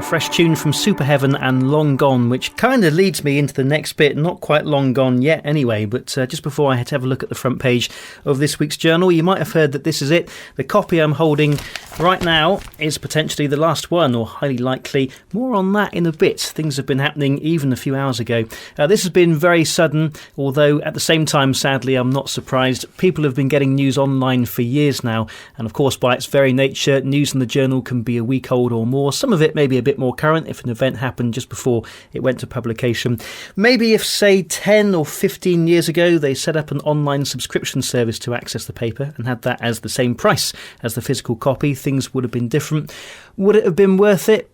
A fresh tune from Super Heaven and Long Gone, which kind of leads me into the next bit. Not quite long gone yet anyway, but just before I had to have a look at the front page of this week's journal, you might have heard that this is it. The copy I'm holding right now is potentially the last one, or highly likely. More on that in a bit. Things have been happening even a few hours ago. This has been very sudden, although at the same time, sadly, I'm not surprised. People have been getting news online for years now, and of course, by its very nature, news in the journal can be a week old or more. Some of it may be a bit more current if an event happened just before it went to publication. Maybe if, say, 10 or 15 years ago, they set up an online subscription service to access the paper and had that as the same price as the physical copy, things would have been different. Would it have been worth it?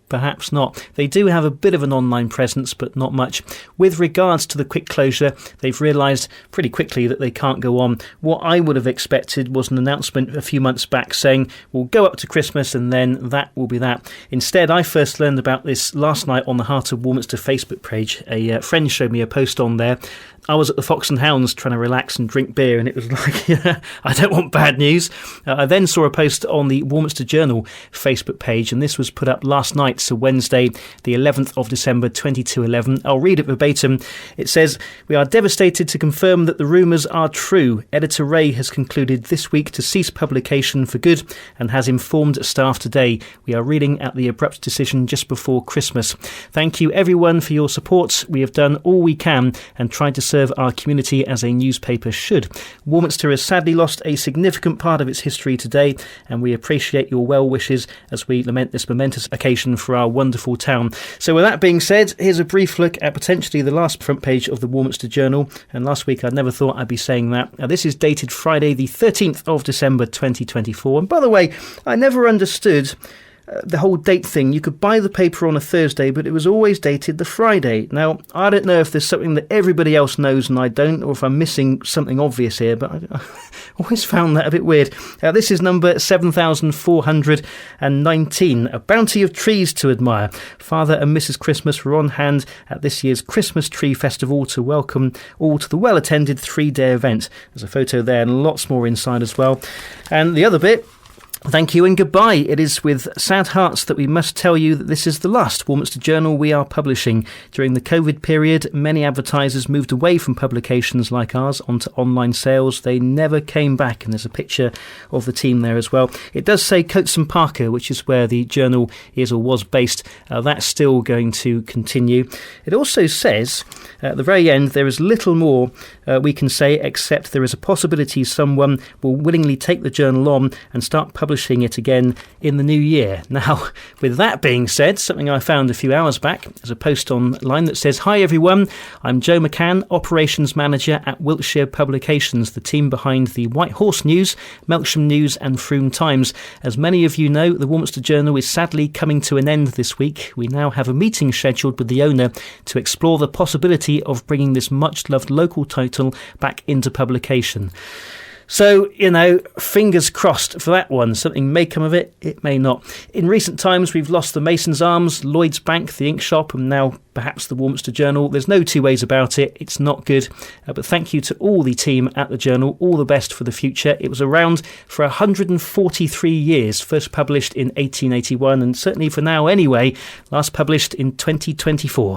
Perhaps not. They do have a bit of an online presence, but not much. With regards to the quick closure, they've realised pretty quickly that they can't go on. What I would have expected was an announcement a few months back saying, we'll go up to Christmas and then that will be that. Instead, I first learned about this last night on the Heart of Warminster Facebook page. A friend showed me a post on there. I was at the Fox and Hounds trying to relax and drink beer, and it was like, I don't want bad news. I then saw a post on the Warminster Journal Facebook page, and this was put up last night, so Wednesday, the 11th of December 2211. I'll read it verbatim. It says, "We are devastated to confirm that the rumours are true. Editor Ray has concluded this week to cease publication for good and has informed staff today. We are reading at the abrupt decision just before Christmas. Thank you everyone for your support. We have done all we can and tried to serve our community as a newspaper should. Warminster has sadly lost a significant part of its history today, and we appreciate your well wishes as we lament this momentous occasion for our wonderful town." So with that being said, here's a brief look at potentially the last front page of the Warminster Journal, and last week I never thought I'd be saying that. Now, this is dated Friday the 13th of December 2024, and by the way, I never understood the whole date thing. You could buy the paper on a Thursday, but it was always dated the Friday. Now, I don't know if there's something that everybody else knows and I don't, or if I'm missing something obvious here, but I always found that a bit weird. This is number 7419, A Bounty of Trees to Admire. Father and Mrs. Christmas were on hand at this year's Christmas Tree Festival to welcome all to the well-attended 3-day event. There's a photo there and lots more inside as well. And the other bit, thank you and goodbye. It is with sad hearts that we must tell you that this is the last Warminster Journal we are publishing. During the COVID period, many advertisers moved away from publications like ours onto online sales. They never came back, and there's a picture of the team there as well. It does say Coates and Parker, which is where the journal is or was based. That's still going to continue. It also says at the very end there is little more we can say, except there is a possibility someone will willingly take the journal on and start publishing it again in the new year. Now, with that being said, something I found a few hours back, there's a post online that says, "Hi everyone, I'm Joe McCann, Operations Manager at Wiltshire Publications, the team behind the White Horse News, Melksham News and Frome Times. As many of you know, the Warminster Journal is sadly coming to an end this week. We now have a meeting scheduled with the owner to explore the possibility of bringing this much-loved local title back into publication." So, fingers crossed for that one. Something may come of it, it may not. In recent times, we've lost the Mason's Arms, Lloyd's Bank, the Ink Shop, and now perhaps the Warminster Journal. There's no two ways about it. It's not good. But thank you to all the team at the Journal. All the best for the future. It was around for 143 years, first published in 1881, and certainly for now anyway, last published in 2024.